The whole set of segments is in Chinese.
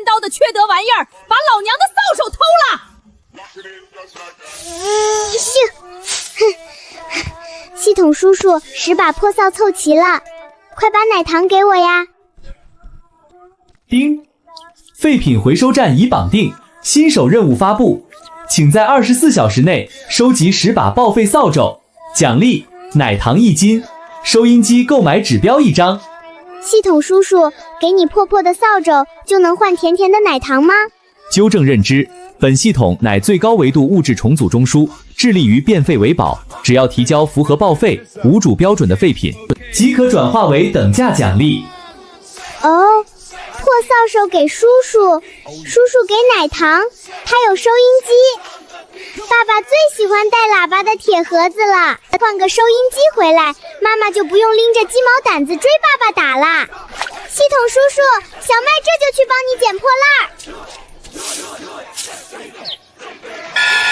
刀的缺德玩意儿，把老娘的扫帚偷了！系统叔叔，10把破扫凑齐了，快把奶糖给我呀！叮，废品回收站已绑定，新手任务发布，请在24小时内收集10把报废扫帚，奖励奶糖1斤，收音机购买指标1张。系统叔叔，给你破破的扫帚就能换甜甜的奶糖吗？纠正认知，本系统乃最高维度物质重组中枢，致力于变废为宝。只要提交符合报废、无主标准的废品，即可转化为等价奖励。哦，破扫帚给叔叔，叔叔给奶糖，他有收音机。爸爸最喜欢带喇叭的铁盒子了，换个收音机回来，妈妈就不用拎着鸡毛掸子追爸爸打啦。系统叔叔，小麦这就去帮你捡破烂儿。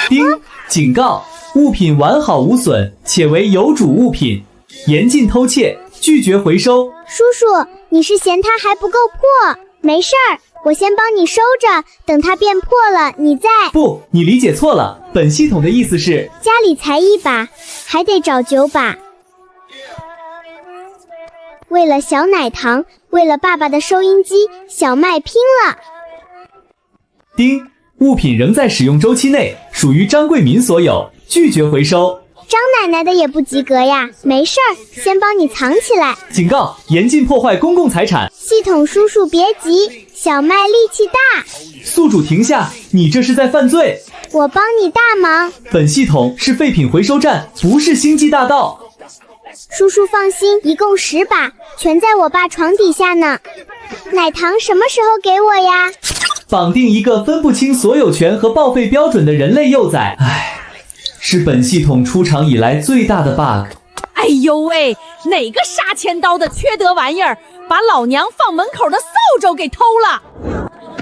叮，警告！物品完好无损，且为有主物品，严禁偷窃，拒绝回收。叔叔，你是嫌它还不够破？没事儿，我先帮你收着，等它变破了，你再……不，你理解错了。本系统的意思是，家里才1把，还得找9把。为了小奶糖，为了爸爸的收音机，小麦拼了。叮，物品仍在使用周期内，属于张贵民所有，拒绝回收。张奶奶的也不及格呀，没事儿，先帮你藏起来。警告：严禁破坏公共财产。系统叔叔别急，小麦力气大。宿主停下，你这是在犯罪。我帮你大忙。本系统是废品回收站，不是星际大道。叔叔放心，一共10把，全在我爸床底下呢。奶糖什么时候给我呀？绑定一个分不清所有权和报废标准的人类幼崽，唉，是本系统出厂以来最大的 bug。哎呦喂，哪个杀千刀的缺德玩意儿，把老娘放门口的扫帚给偷了？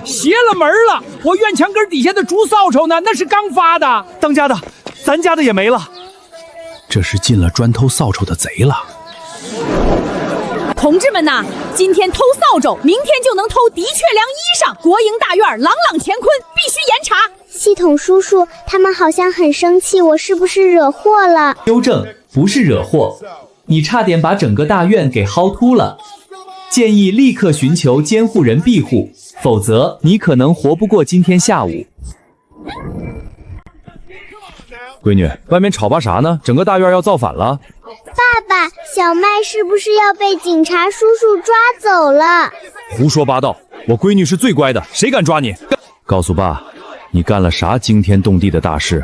邪了门了！我院墙根底下的竹扫帚呢，那是刚发的。当家的，咱家的也没了。这是进了专偷扫帚的贼了。同志们呐，今天偷扫帚，明天就能偷的确良衣裳。国营大院朗朗乾坤，必须严查。系统叔叔，他们好像很生气，我是不是惹祸了？纠正，不是惹祸，你差点把整个大院给薅秃了。建议立刻寻求监护人庇护，否则你可能活不过今天下午。闺女，外面吵吧啥呢？整个大院要造反了。爸爸，小麦是不是要被警察叔叔抓走了？胡说八道！我闺女是最乖的，谁敢抓你？告诉爸，你干了啥惊天动地的大事？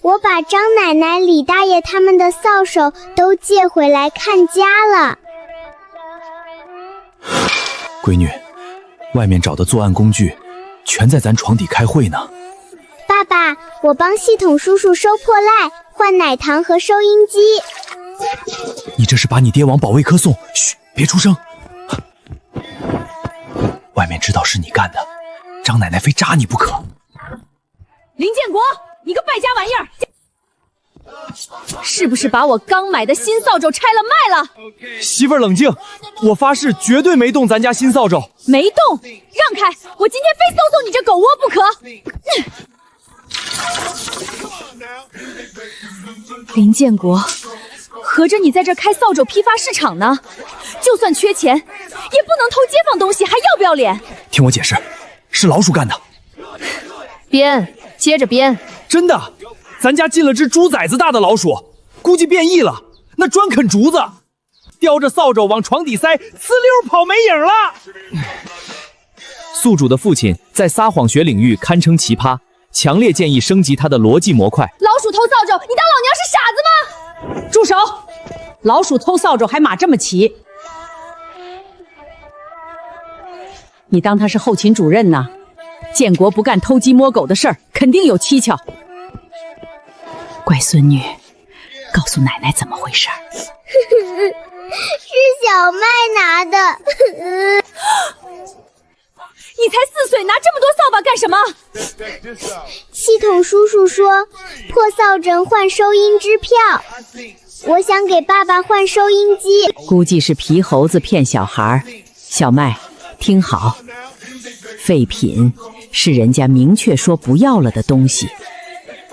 我把张奶奶、李大爷他们的扫帚都借回来看家了。闺女，外面找的作案工具全在咱床底开会呢。爸爸，我帮系统叔叔收破烂，换奶糖和收音机。你这是把你爹往保卫科送，嘘，别出声。外面知道是你干的，张奶奶非扎你不可。林建国，你个败家玩意儿，是不是把我刚买的新扫帚拆了卖了？媳妇儿冷静，我发誓绝对没动咱家新扫帚。没动，让开！我今天非搜搜你这狗窝不可。林建国，合着你在这开扫帚批发市场呢？就算缺钱，也不能偷街坊东西，还要不要脸？听我解释，是老鼠干的。编，接着编。真的，咱家进了只猪崽子大的老鼠，估计变异了，那专啃竹子，叼着扫帚往床底塞，呲溜跑没影了。宿主的父亲在撒谎学领域堪称奇葩，强烈建议升级他的逻辑模块。老鼠偷扫帚，你当老娘是傻子吗？住手！老鼠偷扫帚还码这么齐，你当他是后勤主任呢？建国不干偷鸡摸狗的事儿，肯定有蹊跷。乖孙女，告诉奶奶怎么回事儿。是小麦拿的。你才4岁，拿这么多扫把干什么？系统叔叔说，破扫帚换收音支票。我想给爸爸换收音机。估计是皮猴子骗小孩。小麦，听好，废品是人家明确说不要了的东西，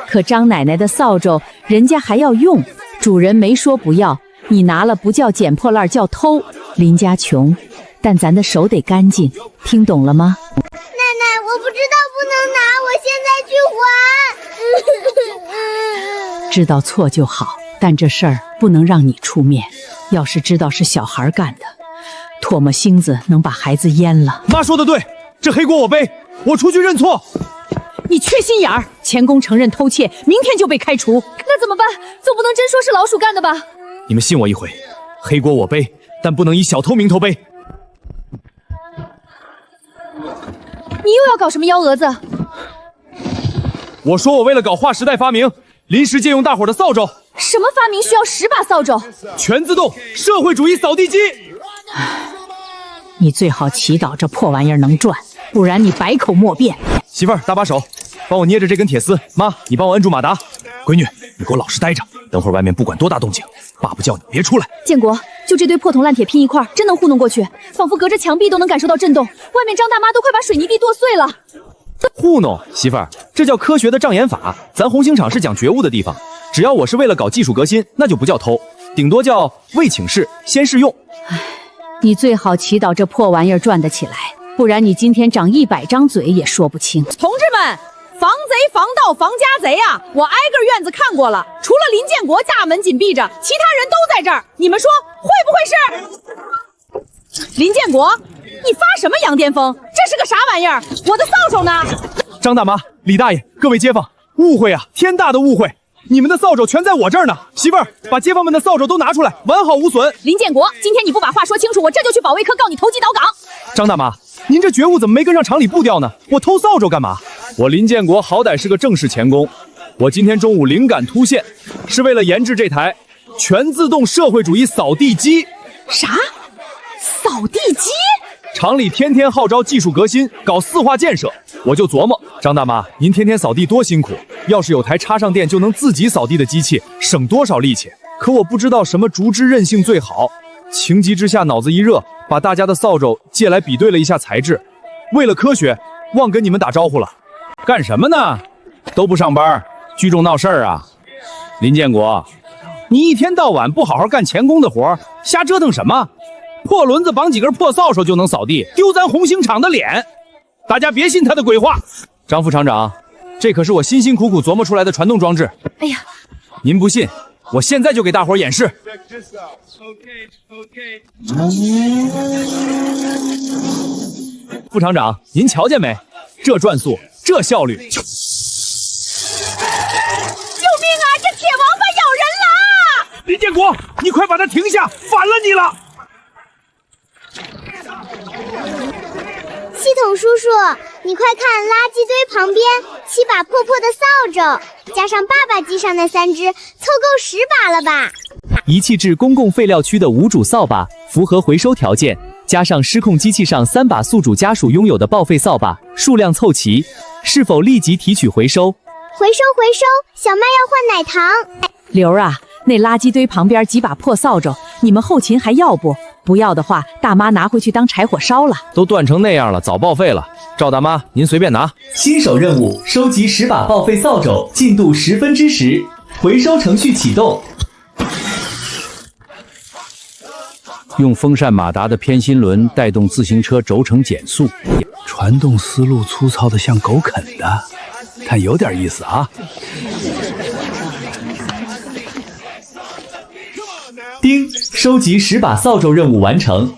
可张奶奶的扫帚人家还要用，主人没说不要，你拿了不叫捡破烂叫偷。林家穷，但咱的手得干净，听懂了吗？奶奶，我不知道不能拿，我现在去还。知道错就好，但这事儿不能让你出面。要是知道是小孩干的，唾沫星子能把孩子淹了。妈说的对，这黑锅我背，我出去认错。你缺心眼儿！钱工承认偷窃，明天就被开除。那怎么办？总不能真说是老鼠干的吧？你们信我一回，黑锅我背，但不能以小偷名头背。你又要搞什么幺蛾子？我说我为了搞划时代发明，临时借用大伙的扫帚。什么发明需要10把扫帚？全自动社会主义扫地机。你最好祈祷这破玩意儿能转，不然你百口莫辩。媳妇儿，搭把手，帮我捏着这根铁丝。妈，你帮我摁住马达。闺女，你给我老实待着，等会儿外面不管多大动静，爸不叫你别出来。建国，就这堆破铜烂铁拼一块，真能糊弄过去，仿佛隔着墙壁都能感受到震动。外面张大妈都快把水泥地剁碎了。糊弄，媳妇儿，这叫科学的障眼法。咱红星厂是讲觉悟的地方，只要我是为了搞技术革新，那就不叫偷，顶多叫未请示先试用。你最好祈祷这破玩意儿转得起来，不然你今天长100张嘴也说不清。同志们，防贼、防盗、防家贼啊！我挨个院子看过了，除了林建国家门紧闭着，其他人都在这儿。你们说会不会是？林建国，你发什么羊癫疯？这是个啥玩意儿？我的扫帚呢？张大妈、李大爷，各位街坊，误会啊，天大的误会！你们的扫帚全在我这儿呢。媳妇儿，把街坊们的扫帚都拿出来，完好无损。林建国，今天你不把话说清楚，我这就去保卫科告你投机倒岗。张大妈，您这觉悟怎么没跟上厂里步调呢？我偷扫帚干嘛？我林建国好歹是个正式钳工，我今天中午灵感突现，是为了研制这台全自动社会主义扫地机。啥？扫地机？厂里天天号召技术革新，搞4化建设，我就琢磨，张大妈，您天天扫地多辛苦，要是有台插上电就能自己扫地的机器，省多少力气。可我不知道什么竹枝韧性最好，情急之下脑子一热，把大家的扫帚借来比对了一下材质，为了科学，忘跟你们打招呼了。干什么呢？都不上班，聚众闹事儿啊！林建国，你一天到晚不好好干钳工的活，瞎折腾什么？破轮子绑几根破扫帚就能扫地，丢咱红星厂的脸！大家别信他的鬼话。张副厂长，这可是我辛辛苦苦琢磨出来的传动装置。哎呀，您不信，我现在就给大伙演示。副厂长，您瞧见没？这转速，这效率！救命啊！这铁王八咬人了！林建国，你快把它停下，反了你了！系统叔叔，你快看，垃圾堆旁边7把破破的扫帚，加上爸爸机上的3只，凑够10把了吧？遗弃至公共废料区的无主扫把，符合回收条件，加上失控机器上3把宿主家属拥有的报废扫把，数量凑齐，是否立即提取回收？回收回收，小麦要换奶糖。刘儿啊，那垃圾堆旁边几把破扫帚，你们后勤还要不？不要的话，大妈拿回去当柴火烧了。都断成那样了，早报废了。赵大妈，您随便拿。新手任务：收集10把报废扫帚，进度10%，回收程序启动。用风扇马达的偏心轮带动自行车轴承减速，传动思路粗糙的像狗啃的，但有点意思啊。丁，收集10把扫帚任务完成，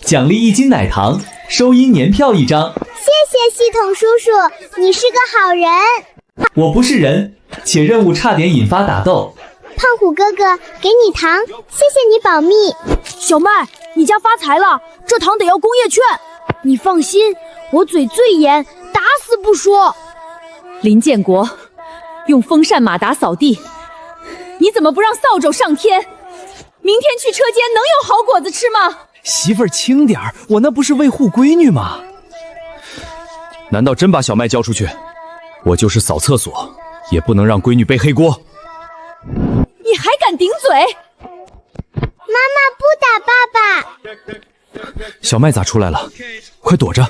奖励1斤奶糖，收银年票1张。谢谢系统叔叔，你是个好人。我不是人，且任务差点引发打斗。胖虎哥哥，给你糖，谢谢你保密。小麦，你家发财了，这糖得要工业券。你放心，我嘴最严，打死不说。林建国，用风扇马达扫地，你怎么不让扫帚上天？明天去车间能有好果子吃吗？媳妇儿轻点儿，我那不是为护闺女吗？难道真把小麦交出去？我就是扫厕所，也不能让闺女背黑锅。你还敢顶嘴？妈妈不打爸爸。小麦咋出来了？快躲着！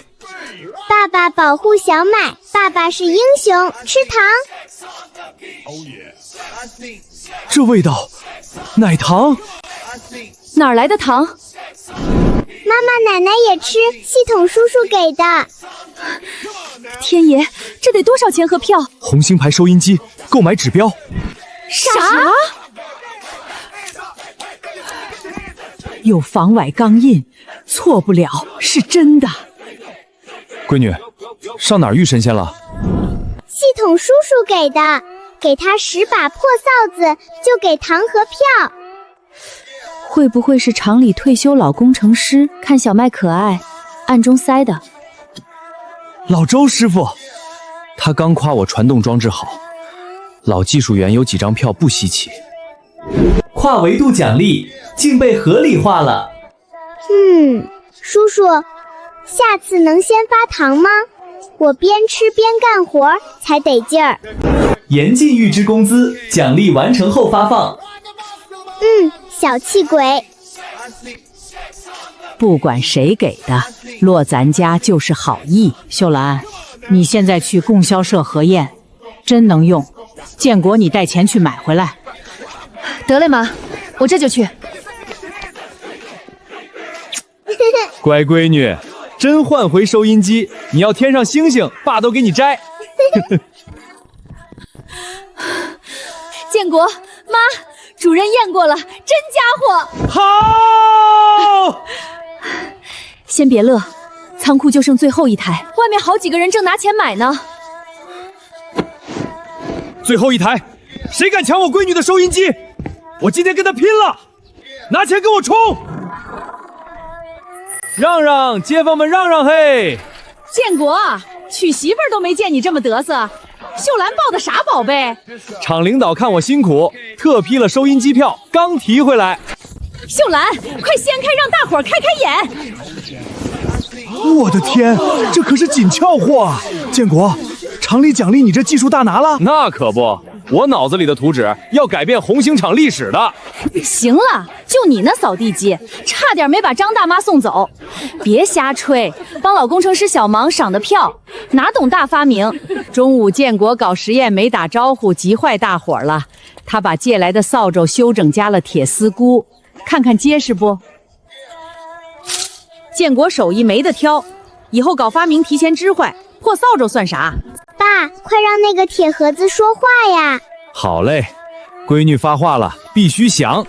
爸爸爸保护小买，爸爸是英雄，吃糖。这味道，奶糖。哪儿来的糖？妈妈奶奶也吃，系统叔叔给的。天爷，这得多少钱和票？红星牌收音机购买指标。啥？有防崴钢印，错不了，是真的。闺女，上哪儿遇神仙了？系统叔叔给的，给他10把破扫子，就给糖和票。会不会是厂里退休老工程师看小麦可爱，暗中塞的？老周师傅，他刚夸我传动装置好，老技术员有几张票不稀奇。跨维度奖励竟被合理化了。叔叔，下次能先发糖吗？我边吃边干活才得劲儿。严禁预支工资，奖励完成后发放。小气鬼。不管谁给的，落咱家就是好意。秀兰，你现在去供销社核验，真能用。建国，你带钱去买回来。得嘞妈，我这就去。乖闺女，真换回收音机，你要天上星星，爸都给你摘。建国妈，主任验过了，真家伙。好，先别乐，仓库就剩最后一台，外面好几个人正拿钱买呢。最后一台，谁敢抢我闺女的收音机，我今天跟他拼了！拿钱跟我冲！让让，街坊们让让嘿！建国，娶媳妇儿都没见你这么得瑟。秀兰抱的啥宝贝？厂领导看我辛苦，特批了收音机票，刚提回来。秀兰，快掀开，让大伙儿开开眼！我的天，这可是紧俏货啊！建国，厂里奖励你这技术大拿了？那可不，我脑子里的图纸要改变红星厂历史的。行了，就你那扫地机，差点没把张大妈送走。别瞎吹，帮老工程师小忙赏的票，哪懂大发明？中午建国搞实验没打招呼，急坏大伙了。他把借来的扫帚修整加了铁丝箍，看看结实不？建国手艺没得挑，以后搞发明提前知会，破扫帚算啥？爸，快让那个铁盒子说话呀！好嘞，闺女发话了，必须响。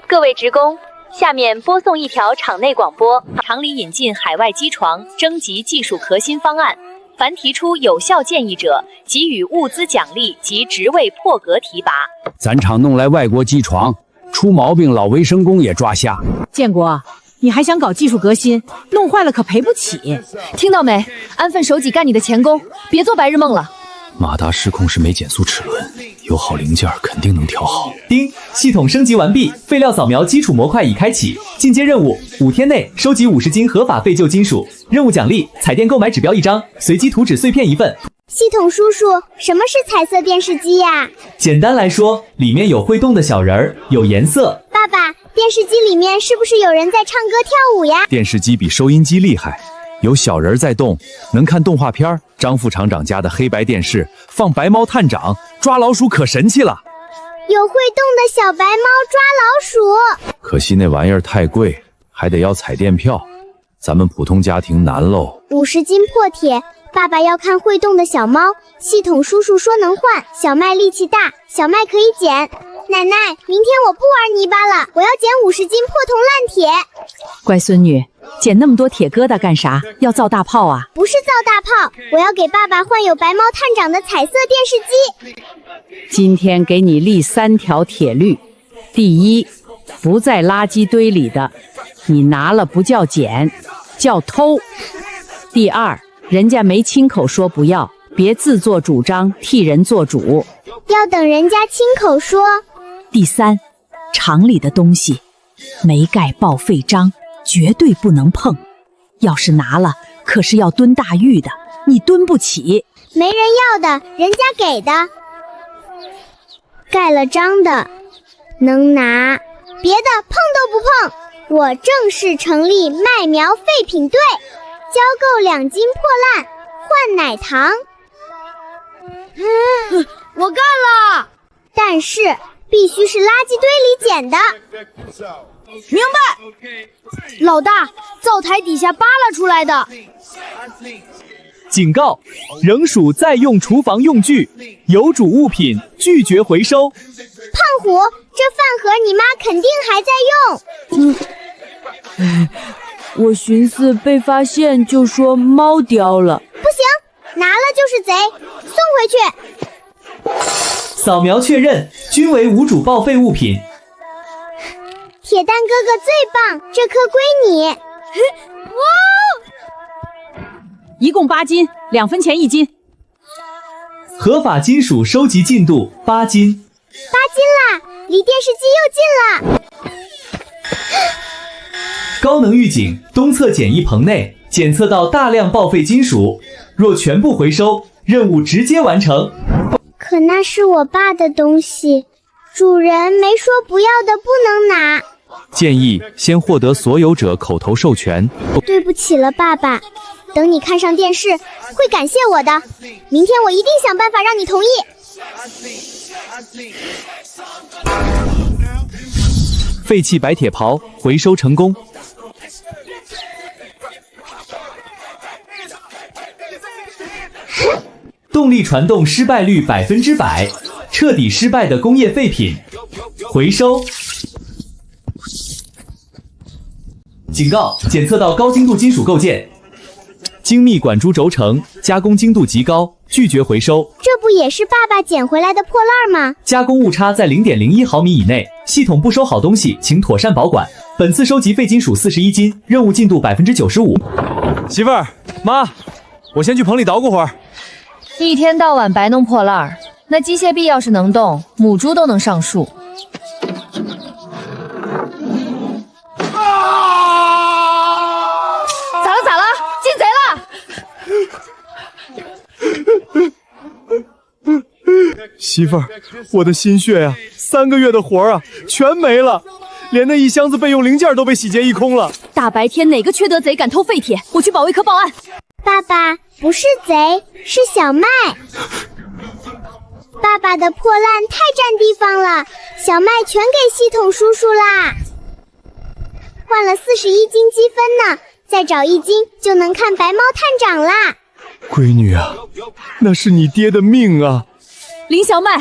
各位职工，下面播送一条厂内广播：厂里引进海外机床，征集技术核心方案，凡提出有效建议者，给予物资奖励及职位破格提拔。咱厂弄来外国机床，出毛病老卫生工也抓瞎。建国，你还想搞技术革新，弄坏了可赔不起。听到没？安分守己干你的钳工，别做白日梦了。马达失控时没减速齿轮，有好零件肯定能调好。丁，系统升级完毕，废料扫描基础模块已开启。进阶任务：5天内收集50斤合法废旧金属。任务奖励：彩电购买指标1张，随机图纸碎片1份。系统叔叔，什么是彩色电视机呀？简单来说，里面有会动的小人儿，有颜色。爸爸，电视机里面是不是有人在唱歌跳舞呀？电视机比收音机厉害，有小人在动，能看动画片。张副厂长家的黑白电视放白猫探长，抓老鼠可神气了。有会动的小白猫抓老鼠，可惜那玩意儿太贵，还得要彩电票，咱们普通家庭难喽。 50斤破铁，爸爸要看会动的小猫。系统叔叔说能换，小麦力气大，小麦可以捡。奶奶，明天我不玩泥巴了，我要捡50斤破铜烂铁。乖孙女，捡那么多铁疙瘩干啥？要造大炮啊？不是造大炮，我要给爸爸换有白猫探长的彩色电视机。今天给你立3条铁律：第一，不在垃圾堆里的，你拿了不叫捡，叫偷；第二，人家没亲口说不要，别自作主张替人做主，要等人家亲口说。第三，厂里的东西没盖报废章，绝对不能碰。要是拿了，可是要蹲大狱的，你蹲不起。没人要的，人家给的。盖了章的能拿，别的碰都不碰。我正式成立麦苗废品队，交购2斤破烂，换奶糖。我干了！但是必须是垃圾堆里捡的。明白。老大，灶台底下扒拉出来的。警告：仍属在用厨房用具，有主物品拒绝回收。胖虎，这饭盒你妈肯定还在用。我寻思被发现就说猫叼了。不行，拿了就是贼，送回去。扫描确认，均为无主报废物品。铁蛋哥哥最棒，这颗归你。哇！一共8斤，2分钱1斤。合法金属收集进度8斤。8斤啦，离电视机又近了。高能预警：东侧简易棚内检测到大量报废金属，若全部回收，任务直接完成。可那是我爸的东西，主人没说不要的不能拿。建议先获得所有者口头授权。对不起了，爸爸。等你看上电视，会感谢我的。明天我一定想办法让你同意。废弃白铁刨回收成功。动力传动失败率100%，彻底失败的工业废品回收。警告：检测到高精度金属构件，精密管珠轴承，加工精度极高，拒绝回收。这不也是爸爸捡回来的破烂吗？加工误差在0.01毫米以内，系统不收好东西，请妥善保管。本次收集废金属41斤，任务进度95%。媳妇儿，妈，我先去棚里捣鼓会儿。一天到晚白弄破烂儿，那机械臂要是能动，母猪都能上树。咋了？进贼了！媳妇儿，我的心血呀，3个月的活啊，全没了，连那1箱子备用零件都被洗劫一空了。大白天哪个缺德贼敢偷废铁？我去保卫科报案。爸爸，不是贼，是小麦。爸爸的破烂太占地方了，小麦全给系统叔叔啦。换了41斤积分呢，再找1斤就能看白猫探长啦。闺女啊，那是你爹的命啊！林小麦，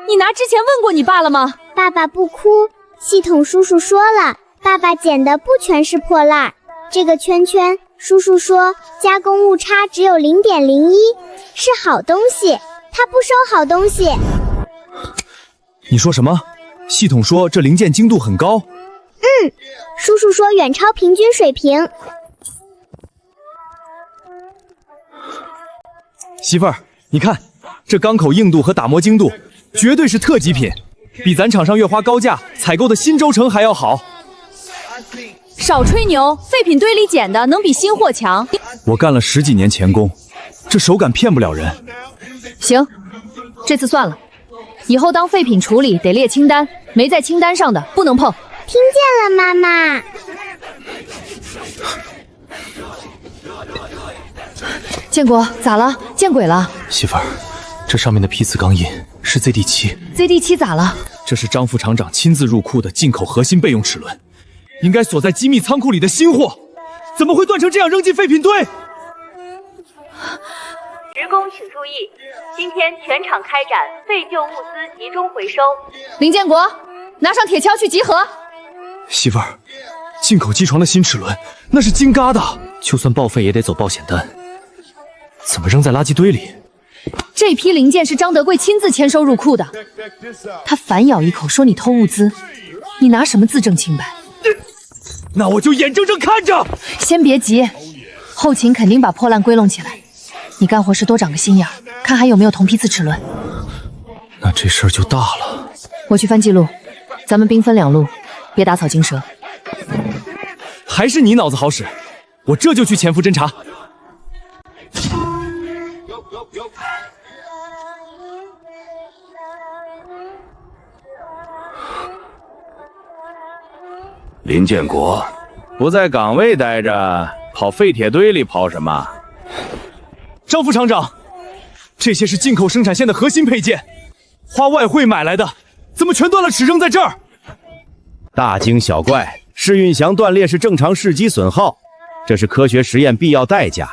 你拿之前问过你爸了吗？爸爸不哭，系统叔叔说了，爸爸捡的不全是破烂，这个圈圈，叔叔说加工误差只有0.01，是好东西，他不收好东西。你说什么？系统说这零件精度很高？叔叔说远超平均水平。媳妇儿，你看这钢口硬度和打磨精度，绝对是特级品，比咱厂商月花高价采购的新轴承还要好。少吹牛，废品堆里捡的能比新货强？我干了10几年钳工，这手感骗不了人。行，这次算了，以后当废品处理得列清单，没在清单上的不能碰。听见了，妈妈。建国咋了？见鬼了！媳妇儿，这上面的批次钢印是 ZD7。ZD7 咋了？这是张副厂长亲自入库的进口核心备用齿轮，应该锁在机密仓库里的新货，怎么会断成这样扔进废品堆？职工请注意，今天全厂开展废旧物资集中回收。林建国，拿上铁锹去集合。媳妇儿，进口机床的新齿轮那是金嘎的，就算报废也得走保险单，怎么扔在垃圾堆里？这批零件是张德贵亲自签收入库的，他反咬一口说你偷物资，你拿什么自证清白？那我就眼睁睁看着。先别急，后勤肯定把破烂归拢起来，你干活时多长个心眼儿，看还有没有同批次齿轮。那这事儿就大了。我去翻记录，咱们兵分2路，别打草惊蛇。还是你脑子好使，我这就去潜伏侦查。林建国，不在岗位待着，跑废铁堆里跑什么？张张副厂长，这些是进口生产线的核心配件，花外汇买来的，怎么全断了齿扔在这儿？大惊小怪，试运翔断裂是正常试机损耗，这是科学实验必要代价。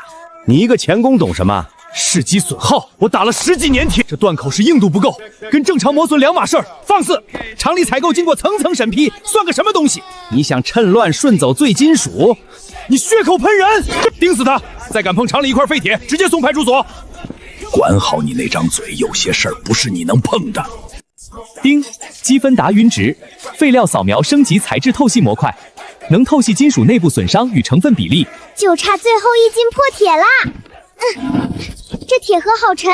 你一个钳工懂什么？试机损耗，我打了10几年铁，这断口是硬度不够，跟正常磨损两码事儿。放肆！厂里采购经过层层审批，算个什么东西？你想趁乱顺走醉金属？你血口喷人！盯死他！再敢碰厂里一块废铁，直接送派出所！管好你那张嘴，有些事儿不是你能碰的。丁，积分达云值，废料扫描升级材质透析模块，能透析金属内部损伤与成分比例。就差最后1斤破铁啦！这铁盒好沉，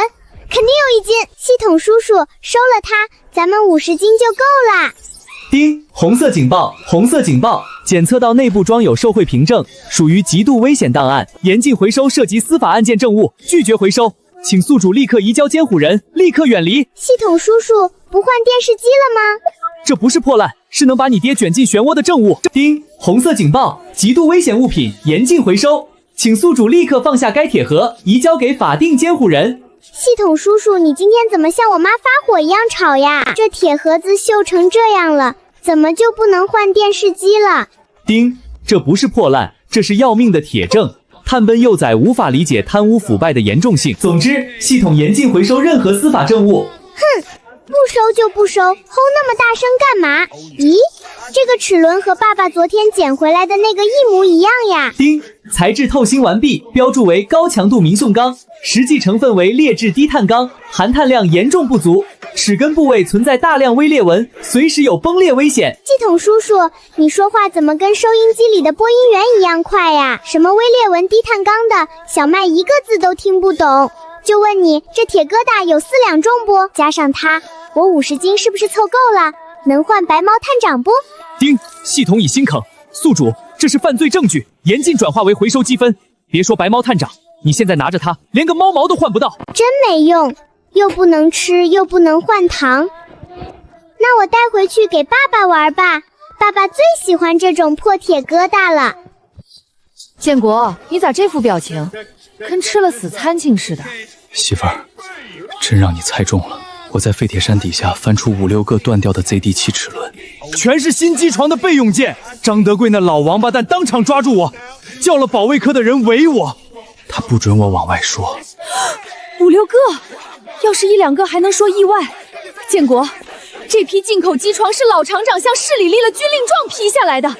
肯定有1斤。系统叔叔收了它，咱们50斤就够啦。丁，红色警报，红色警报，检测到内部装有受贿凭证，属于极度危险档案，严禁回收涉及司法案件证物，拒绝回收，请宿主立刻移交监护人，立刻远离。系统叔叔不换电视机了吗？这不是破烂，是能把你爹卷进漩涡的证物。丁，红色警报，极度危险物品，严禁回收，请宿主立刻放下该铁盒，移交给法定监护人。系统叔叔，你今天怎么像我妈发火一样吵呀？这铁盒子锈成这样了，怎么就不能换电视机了？丁，这不是破烂，这是要命的铁证。探奔幼崽无法理解贪污腐败的严重性。总之，系统严禁回收任何司法证物。哼，不收就不收，吼那么大声干嘛？咦，这个齿轮和爸爸昨天捡回来的那个一模一样呀。丁，材质透芯完毕，标注为高强度明塑钢，实际成分为劣质低碳钢，含碳量严重不足，齿根部位存在大量微裂纹，随时有崩裂危险。系统叔叔，你说话怎么跟收音机里的播音员一样快呀？什么微裂纹低碳钢的，小麦一个字都听不懂。就问你，这铁疙瘩有4两重不？加上它，我50斤是不是凑够了？能换白猫探长不？丁，系统已心梗，宿主，这是犯罪证据，严禁转化为回收积分。别说白猫探长，你现在拿着它，连个猫毛都换不到，真没用，又不能吃，又不能换糖。那我带回去给爸爸玩吧，爸爸最喜欢这种破铁疙瘩了。建国，你咋这副表情，跟吃了死餐青似的？媳妇儿，真让你猜中了。我在废铁山底下翻出5、6个断掉的 ZD7 齿轮，全是新机床的备用件。张德贵那老王八蛋当场抓住我，叫了保卫科的人围我。他不准我往外说。5、6个，要是1、2个还能说意外。建国，这批进口机床是老厂长向市里立了军令状批下来的。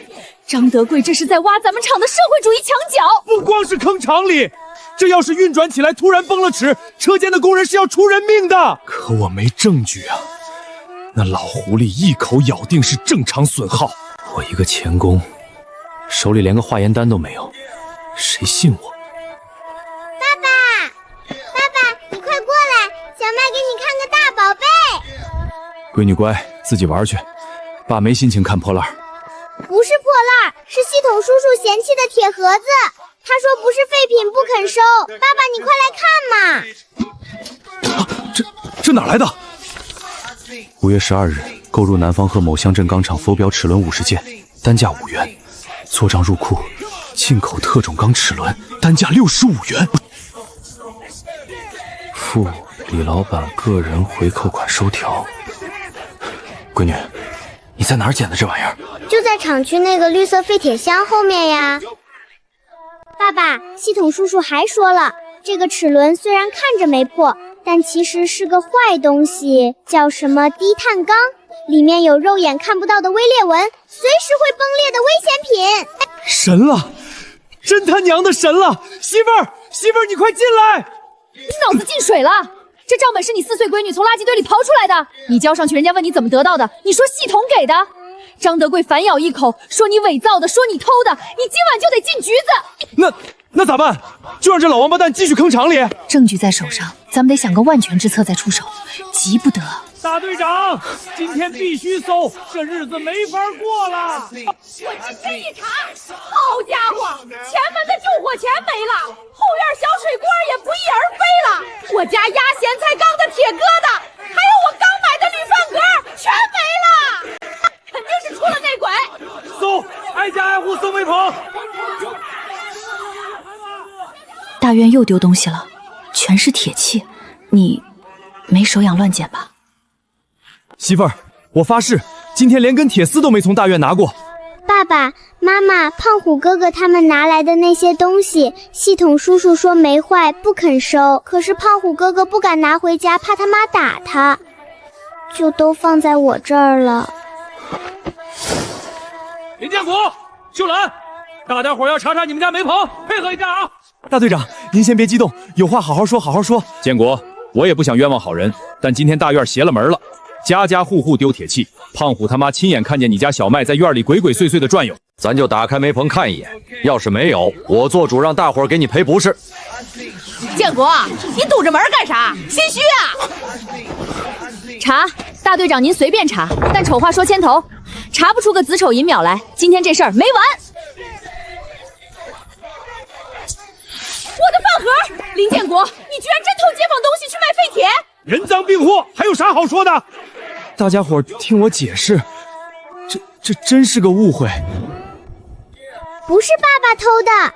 张德贵这是在挖咱们厂的社会主义墙角。不光是坑厂里，这要是运转起来突然崩了齿，车间的工人是要出人命的。可我没证据啊！那老狐狸一口咬定是正常损耗，我一个钳工，手里连个化验单都没有，谁信我？爸爸，你快过来，小麦给你看个大宝贝。闺女乖，自己玩去，爸没心情看破烂。不是破烂，是系统叔叔嫌弃的铁盒子。他说不是废品不肯收。爸爸，你快来看嘛！这哪来的？5月12日，购入南方贺某乡镇钢厂浮标齿轮50件，单价5元，做账入库。进口特种钢齿轮，单价65元。付李老板个人回扣款收条。闺女，你在哪儿捡的这玩意儿？就在厂区那个绿色废铁箱后面呀。爸爸，系统叔叔还说了，这个齿轮虽然看着没破，但其实是个坏东西，叫什么低碳钢，里面有肉眼看不到的微裂纹，随时会崩裂的危险品。神了，真他娘的神了！媳妇儿，你快进来！你脑子进水了！这账本是你4岁闺女从垃圾堆里刨出来的，你交上去，人家问你怎么得到的，你说系统给的。张德贵反咬一口，说你伪造的，说你偷的，你今晚就得进局子。那咋办？就让这老王八蛋继续坑厂里？证据在手上，咱们得想个万全之策再出手，急不得。大队长，今天必须搜，这日子没法过了。我今天一查，好家伙，前门的救火钳没了，后院小水锅也不翼而飞了，我家压咸菜缸的铁疙瘩，还有我刚买的铝饭格全没了，肯定是出了内鬼。搜，挨家挨户搜煤棚。大院又丢东西了，全是铁器，你没手痒乱捡吧？媳妇儿，我发誓，今天连根铁丝都没从大院拿过。爸爸妈妈，胖虎哥哥他们拿来的那些东西，系统叔叔说没坏，不肯收。可是胖虎哥哥不敢拿回家，怕他妈打他，就都放在我这儿了。林建国、秀兰，大家伙要查查你们家煤棚，配合一下啊！大队长，您先别激动，有话好好说，好好说。建国，我也不想冤枉好人，但今天大院邪了门了，家家户户丢铁器。胖虎他妈亲眼看见你家小麦在院里鬼鬼祟祟的转悠，咱就打开煤棚看一眼，要是没有，我做主让大伙儿给你赔不是。建国，你堵着门干啥？心虚啊！查，大队长您随便查，但丑话说牵头，查不出个子丑寅卯来，今天这事儿没完。我的饭盒，林建国，你居然真偷街坊东西去卖废铁！人赃并获，还有啥好说的？大家伙听我解释，这真是个误会。不是爸爸偷的，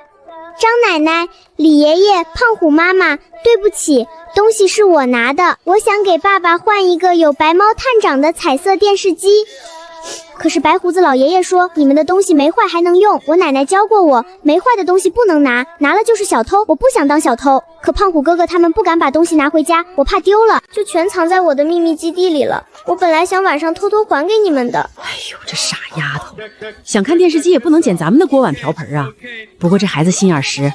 张奶奶、李爷爷、胖虎妈妈，对不起，东西是我拿的。我想给爸爸换一个有白猫探长的彩色电视机。可是白胡子老爷爷说，你们的东西没坏还能用。我奶奶教过我，没坏的东西不能拿，拿了就是小偷。我不想当小偷，可胖虎哥哥他们不敢把东西拿回家，我怕丢了，就全藏在我的秘密基地里了。我本来想晚上偷偷还给你们的。哎呦，这傻丫头，想看电视机也不能捡咱们的锅碗瓢盆啊。不过这孩子心眼实，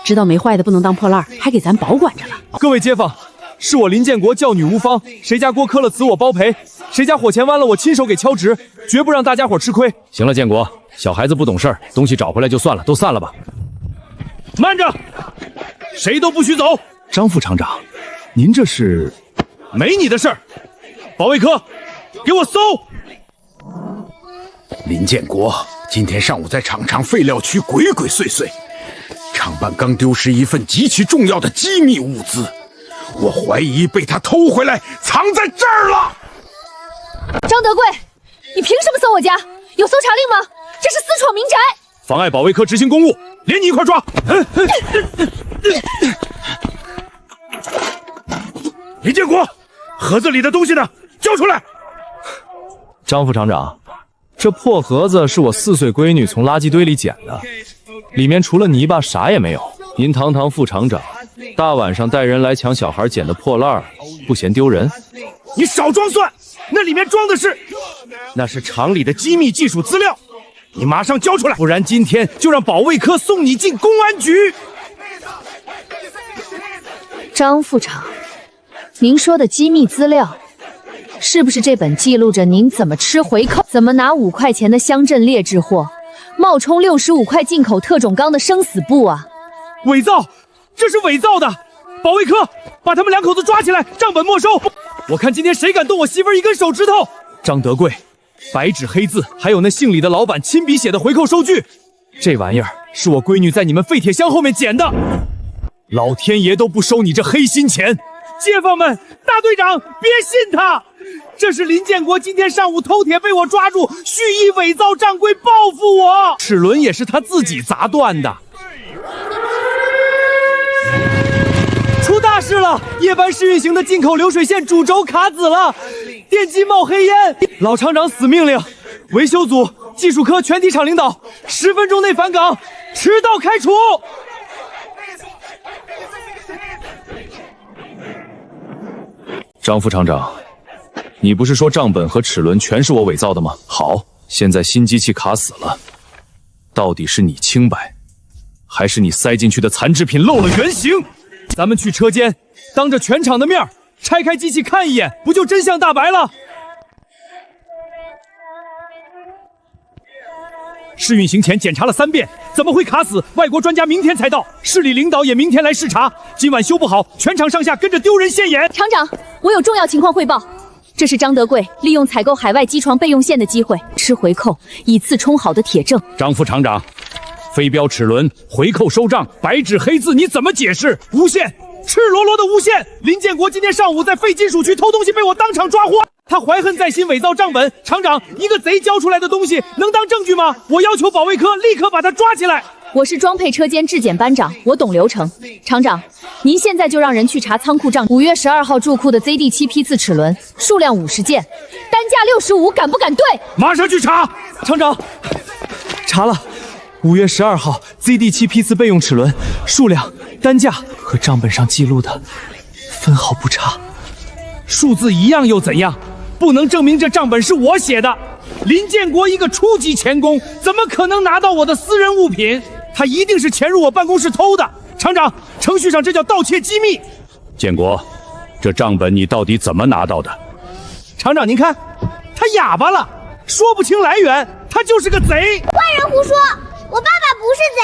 知道没坏的不能当破烂，还给咱保管着了。各位街坊，是我林建国教女无方，谁家锅磕了瓷我包赔，谁家火钳弯了我亲手给敲直，绝不让大家伙吃亏。行了，建国，小孩子不懂事儿，东西找回来就算了，都散了吧。慢着，谁都不许走。张副厂长，您这是？没你的事儿。保卫科，给我搜！林建国今天上午在厂厂废料区鬼鬼祟祟，厂办刚丢失一份极其重要的机密物资，我怀疑被他偷回来，藏在这儿了。张德贵，你凭什么搜我家？有搜查令吗？这是私闯民宅，妨碍保卫科执行公务，连你一块抓！林建国，盒子里的东西呢？交出来！张副厂长，这破盒子是我4岁闺女从垃圾堆里捡的，里面除了泥巴啥也没有。您堂堂副厂长，大晚上带人来抢小孩捡的破烂，不嫌丢人？你少装蒜！那里面装的那是厂里的机密技术资料，你马上交出来，不然今天就让保卫科送你进公安局。张副厂，您说的机密资料，是不是这本记录着您怎么吃回扣，怎么拿5块钱的乡镇劣质货，冒充65块进口特种钢的生死簿啊？伪造，这是伪造的！保卫科，把他们2口子抓起来，账本没收。我看今天谁敢动我媳妇儿一根手指头！张德贵，白纸黑字，还有那姓李的老板亲笔写的回扣收据，这玩意儿是我闺女在你们废铁箱后面捡的，老天爷都不收你这黑心钱！街坊们，大队长别信他，这是林建国今天上午偷铁被我抓住，蓄意伪造账柜报复我，齿轮也是他自己砸断的。出大事了！夜班试运行的进口流水线主轴卡子了，电机冒黑烟。老厂长死命令，维修组、技术科全体厂领导10分钟内返岗，迟到开除。张副厂长，你不是说账本和齿轮全是我伪造的吗？好，现在新机器卡死了，到底是你清白，还是你塞进去的残制品露了原形？咱们去车间，当着全场的面拆开机器看一眼，不就真相大白了？试运行前检查了3遍，怎么会卡死？外国专家明天才到，市里领导也明天来视察，今晚修不好，全场上下跟着丢人现眼。厂长，我有重要情况汇报，这是张德贵利用采购海外机床备用线的机会，吃回扣，以次充好的铁证。张副厂长，非标齿轮、回扣收账、白纸黑字，你怎么解释？诬陷，赤裸裸的诬陷！林建国今天上午在废金属区偷东西，被我当场抓获。他怀恨在心，伪造账本。厂长，一个贼交出来的东西能当证据吗？我要求保卫科立刻把他抓起来。我是装配车间质检班长，我懂流程。厂长，您现在就让人去查仓库账。5月12号驻库的 ZD7 批次齿轮，数量50件，单价65，敢不敢对？马上去查。厂长，查了，5月12号 ZD7 批次备用齿轮，数量、单价和账本上记录的分毫不差。数字一样又怎样？不能证明这账本是我写的。林建国一个初级钳工，怎么可能拿到我的私人物品？他一定是潜入我办公室偷的。厂长，程序上这叫盗窃机密。建国，这账本你到底怎么拿到的？厂长，您看，他哑巴了，说不清来源，他就是个贼。坏人胡说，我爸爸不是贼，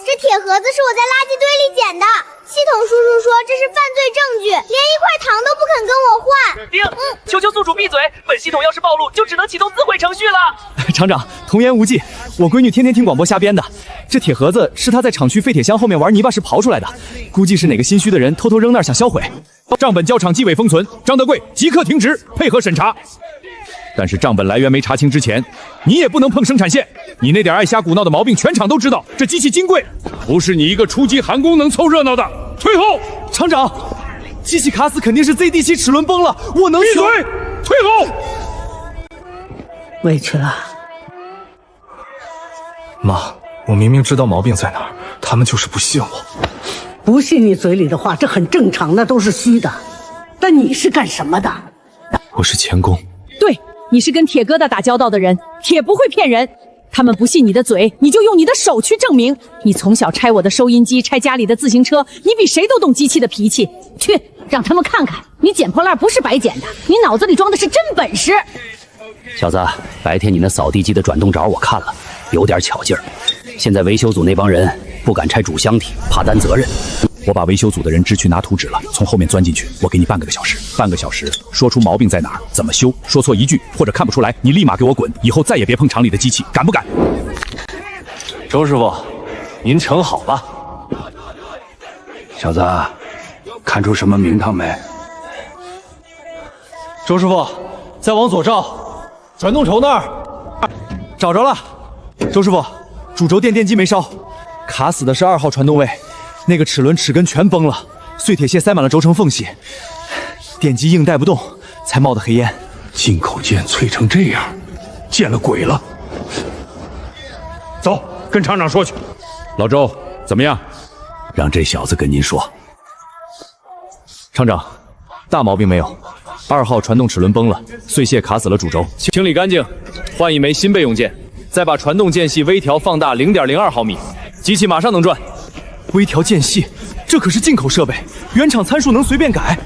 这铁盒子是我在垃圾堆里捡的。系统叔叔说这是犯罪证据，连一块糖都不肯跟我换。丁，求求宿主闭嘴！本系统要是暴露，就只能启动自毁程序了。厂长，童言无忌，我闺女天天听广播瞎编的。这铁盒子是她在厂区废铁箱后面玩泥巴时刨出来的，估计是哪个心虚的人偷偷扔那儿想销毁。账本交厂纪委封存，张德贵即刻停职，配合审查。但是账本来源没查清之前，你也不能碰生产线。你那点爱瞎鼓闹的毛病，全厂都知道。这机器金贵，不是你一个初级焊工能凑热闹的。退后！厂长，机器卡死肯定是 ZD7 齿轮崩了，我能闭嘴！退后！委屈了。妈，我明明知道毛病在哪儿，他们就是不信我。不信你嘴里的话，这很正常，那都是虚的。但你是干什么的？我是钳工。对，你是跟铁疙瘩打交道的人，铁不会骗人。他们不信你的嘴，你就用你的手去证明。你从小拆我的收音机，拆家里的自行车，你比谁都懂机器的脾气。去，让他们看看，你捡破烂不是白捡的，你脑子里装的是真本事。小子，白天你那扫地机的转动轴我看了，有点巧劲儿。现在维修组那帮人不敢拆主箱体，怕担责任。我把维修组的人支去拿图纸了，从后面钻进去，我给你半个小时。半个小时，说出毛病在哪儿，怎么修，说错一句或者看不出来，你立马给我滚，以后再也别碰厂里的机器，敢不敢？周师傅，您盛好了。小子，看出什么名堂没？周师傅，再往左照，转动轴那儿，找着了。周师傅，主轴电机没烧，卡死的是2号传动位。那个齿轮齿根全崩了，碎铁屑塞满了轴承缝隙，电机硬带不动，才冒的黑烟。进口件脆成这样，见了鬼了！走，跟厂长说去。老周，怎么样？让这小子跟您说。厂长，大毛病没有，2号传动齿轮崩了，碎屑卡死了主轴，清理干净，换一枚新备用件，再把传动间隙微调放大0.02毫米，机器马上能转。微调间隙，这可是进口设备，原厂参数能随便改。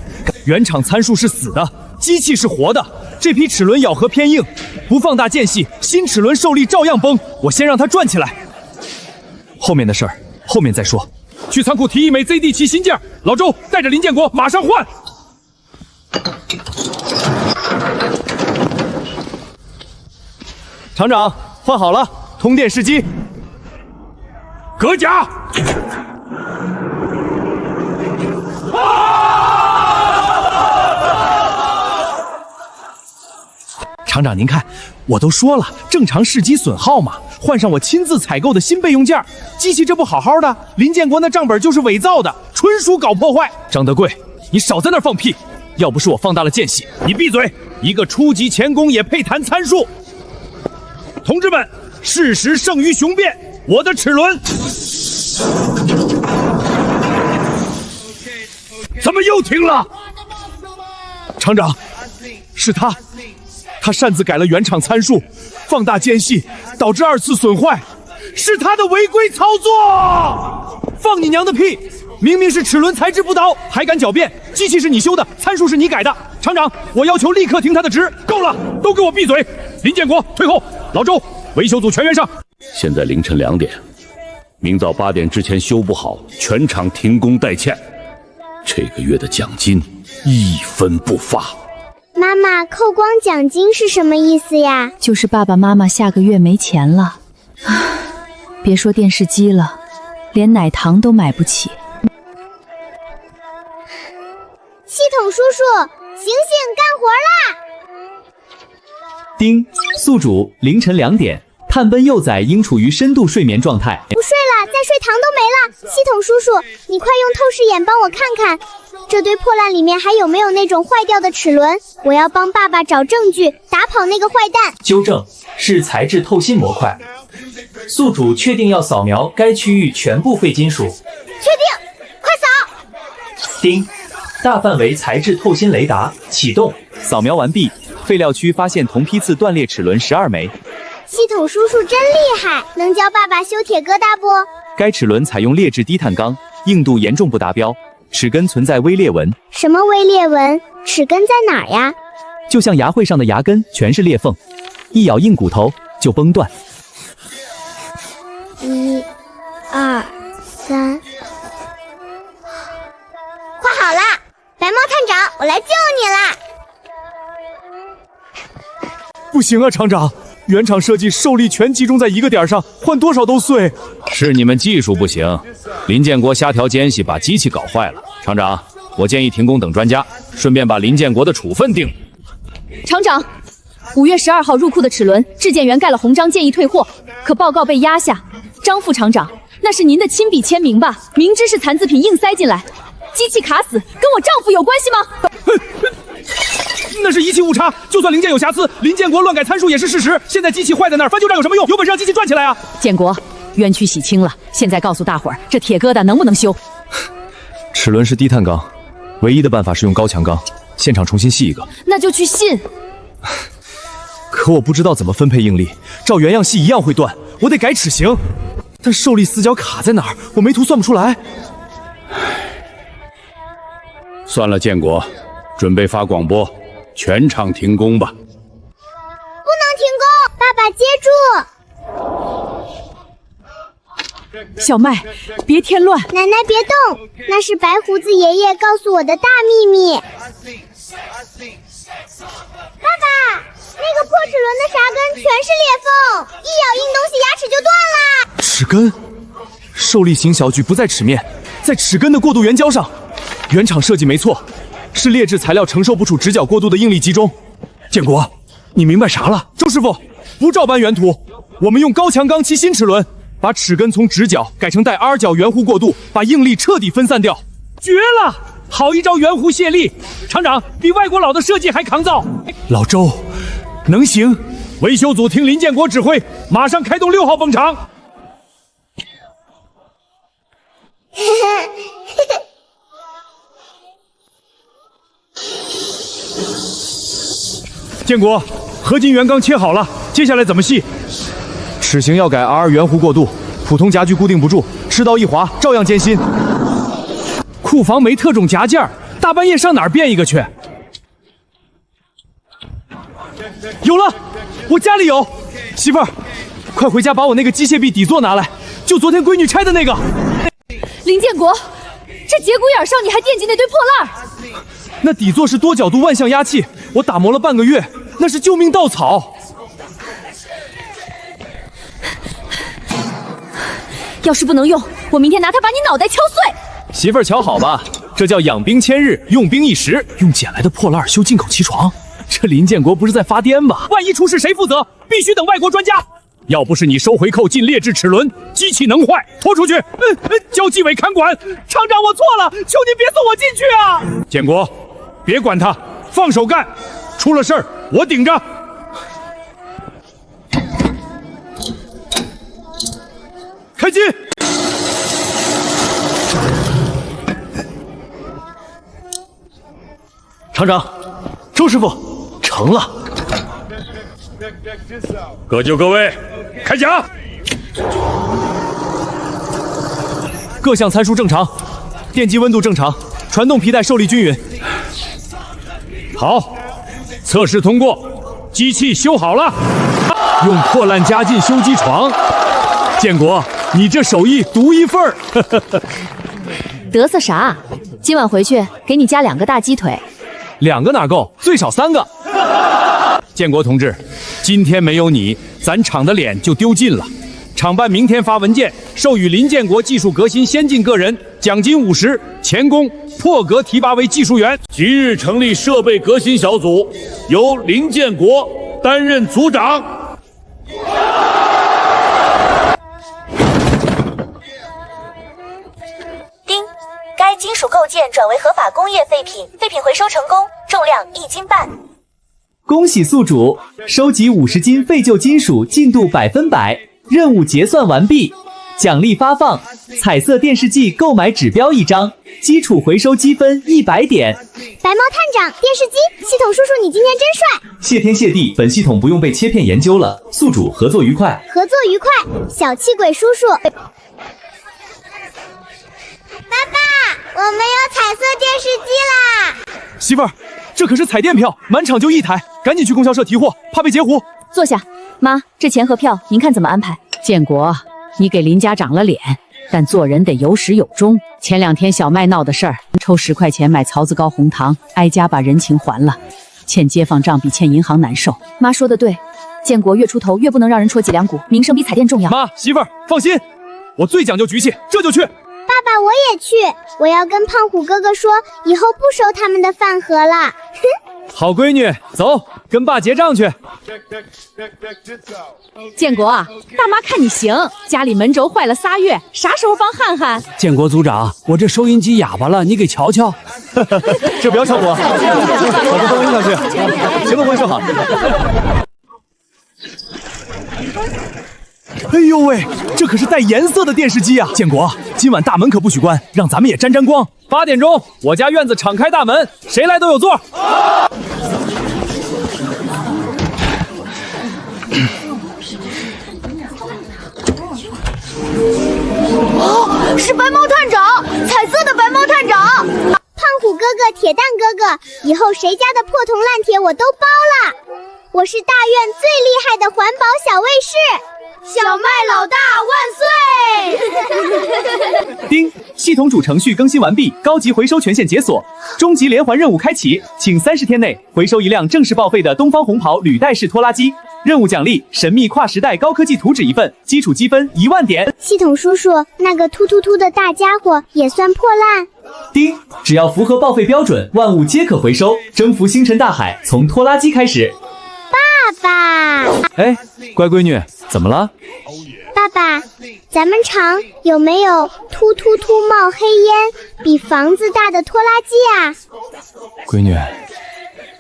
原厂参数是死的，机器是活的。这批齿轮咬合偏硬，不放大间隙，新齿轮受力照样崩。我先让它转起来，后面的事儿后面再说。去仓库提一枚 ZD7 新件，老周带着林建国马上换。厂长，换好了，通电试机。革甲。厂长，您看，我都说了，正常试机损耗嘛，换上我亲自采购的新备用件，机器这不好好的，林建国那账本就是伪造的，纯属搞破坏。张德贵，你少在那儿放屁！要不是我放大了间隙，你闭嘴！一个初级钳工也配谈参数？同志们，事实胜于雄辩，我的齿轮怎么又停了？厂长，是他擅自改了原厂参数，放大间隙，导致2次损坏，是他的违规操作！放你娘的屁！明明是齿轮材质不倒，还敢狡辩？机器是你修的，参数是你改的。厂长，我要求立刻停他的职！够了，都给我闭嘴！林建国退后，老周，维修组全员上。现在凌晨2点，明早8点之前修不好，全场停工待欠。这个月的奖金1分不发。妈妈，扣光奖金是什么意思呀？就是爸爸妈妈下个月没钱了，别说电视机了，连奶糖都买不起。系统叔叔，醒醒，干活啦！丁，宿主凌晨2点，探奔幼崽应处于深度睡眠状态。不睡了，再睡糖都没了。系统叔叔，你快用透视眼帮我看看，这堆破烂里面还有没有那种坏掉的齿轮？我要帮爸爸找证据，打跑那个坏蛋。纠正，是材质透心模块。宿主确定要扫描该区域全部废金属。确定，快扫！丁，大范围材质透心雷达启动。扫描完毕，废料区发现同批次断裂齿轮12枚。系统叔叔真厉害，能教爸爸修铁疙瘩不？该齿轮采用劣质低碳钢，硬度严重不达标，齿根存在微裂纹。什么微裂纹？齿根在哪儿呀？就像牙慧上的牙根全是裂缝，一咬硬骨头就崩断。1、2、3，画好了，白猫探长，我来救你啦！不行啊，厂长，原厂设计受力全集中在一个点上，换多少都碎。是你们技术不行，林建国瞎调间隙把机器搞坏了。厂长，我建议停工等专家，顺便把林建国的处分定了。厂长，5月12号入库的齿轮，质检员盖了红章，建议退货，可报告被压下。张副厂长，那是您的亲笔签名吧？明知是残次品硬塞进来，机器卡死，跟我丈夫有关系吗？那是仪器误差，就算零件有瑕疵，林建国乱改参数也是事实。现在机器坏在那儿，翻旧账有什么用？有本事让机器转起来啊！建国，冤屈洗清了，现在告诉大伙儿，这铁疙瘩能不能修？齿轮是低碳钢，唯一的办法是用高强钢，现场重新细一个。那就去信。可我不知道怎么分配应力，照原样细一样会断，我得改齿形。但受力死角卡在哪儿，我没图算不出来。算了，建国，准备发广播，全场停工吧。不能停工，爸爸接住！小麦，别添乱。奶奶别动，那是白胡子爷爷告诉我的大秘密。爸爸，那个破齿轮的啥根全是裂缝，一咬硬东西牙齿就断啦。齿根，受力型小距不在齿面，在齿根的过渡圆胶上。原厂设计没错，是劣质材料承受不住直角过渡的应力集中。建国，你明白啥了？周师傅，不照搬原图，我们用高强钢漆新齿轮，把齿根从直角改成带 R 角圆弧过渡，把应力彻底分散掉。绝了！好一招圆弧卸力，厂长比外国佬的设计还抗造。老周，能行？维修组听林建国指挥，马上开动6号泵场。建国，合金原钢切好了，接下来怎么细？齿形要改 R 圆弧过渡，普通夹具固定不住，吃刀一划照样艰辛。库房没特种夹件，大半夜上哪儿变一个去？有了，我家里有。媳妇儿，快回家把我那个机械臂底座拿来，就昨天闺女拆的那个。林建国，这节骨眼上你还惦记那堆破烂？那底座是多角度万向压器，我打磨了半个月，那是救命稻草。要是不能用，我明天拿它把你脑袋敲碎。媳妇儿瞧好吧，这叫养兵千日，用兵一时。用捡来的破烂修进口骑床，这林建国不是在发癫吧？万一出事谁负责？必须等外国专家。要不是你收回扣进劣质齿轮，机器能坏，拖出去，交纪委看管。厂长，我错了，求您别送我进去啊！建国，别管他，放手干，出了事儿我顶着。开机！厂长，周师傅，成了。各就各位，开讲。各项参数正常，电机温度正常，传动皮带受力均匀。好，测试通过，机器修好了。用破烂加劲修机床，建国，你这手艺独一份儿。得瑟啥？今晚回去给你加2个大鸡腿。2个哪够？最少3个。建国同志，今天没有你，咱厂的脸就丢尽了。厂办明天发文件，授予林建国技术革新先进个人，奖金50，钳工破格提拔为技术员。即日成立设备革新小组，由林建国担任组长。金属构件转为合法工业废品，废品回收成功，重量1斤半。恭喜宿主，收集50斤废旧金属进度100%，任务结算完毕。奖励发放：彩色电视机购买指标1张，基础回收积分100点。白猫探长，电视机，系统叔叔，你今天真帅！谢天谢地，本系统不用被切片研究了。宿主合作愉快。合作愉快，小气鬼叔叔。爸爸，我们有彩色电视机啦！媳妇儿，这可是彩电票，满场就1台，赶紧去供销社提货，怕被截胡。坐下，妈，这钱和票您看怎么安排？建国，你给林家长了脸，但做人得有始有终。前2天小麦闹的事儿，抽10块钱买槽子糕红糖，挨家把人情还了。欠街坊账比欠银行难受。妈说的对，建国越出头越不能让人戳脊梁骨，名声比彩电重要。妈，媳妇儿放心，我最讲究局气，这就去。爸爸，我也去，我要跟胖虎哥哥说，以后不收他们的饭盒了。哼。好闺女，走，跟爸结账去。建国啊，大妈看你行，家里门轴坏了3月，啥时候帮汉汉？建国组长，我这收音机哑巴了，你给瞧瞧。这不要效果，我不放音上去，行动会收好。哎呦喂，这可是带颜色的电视机啊！建国，今晚大门可不许关，让咱们也沾沾光。8点钟，我家院子敞开大门，谁来都有座。哦，是白猫探长，彩色的白猫探长。胖虎哥哥、铁蛋哥哥，以后谁家的破铜烂铁我都包了。我是大院最厉害的环保小卫士。小麦老大万岁！丁，系统主程序更新完毕，高级回收权限解锁，终极连环任务开启，请30天内回收1辆正式报废的东方红袍履带式拖拉机。任务奖励：神秘跨时代高科技图纸1份，基础积分1万点。系统叔叔，那个突突突的大家伙也算破烂？丁，只要符合报废标准，万物皆可回收，征服星辰大海，从拖拉机开始。爸爸，哎，乖闺女，怎么了？爸爸，咱们厂有没有突突突冒黑烟、比房子大的拖拉机啊？闺女，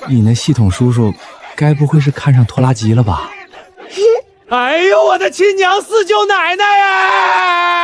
你那系统叔叔该不会是看上拖拉机了吧？哎呦，我的亲娘4舅奶奶呀！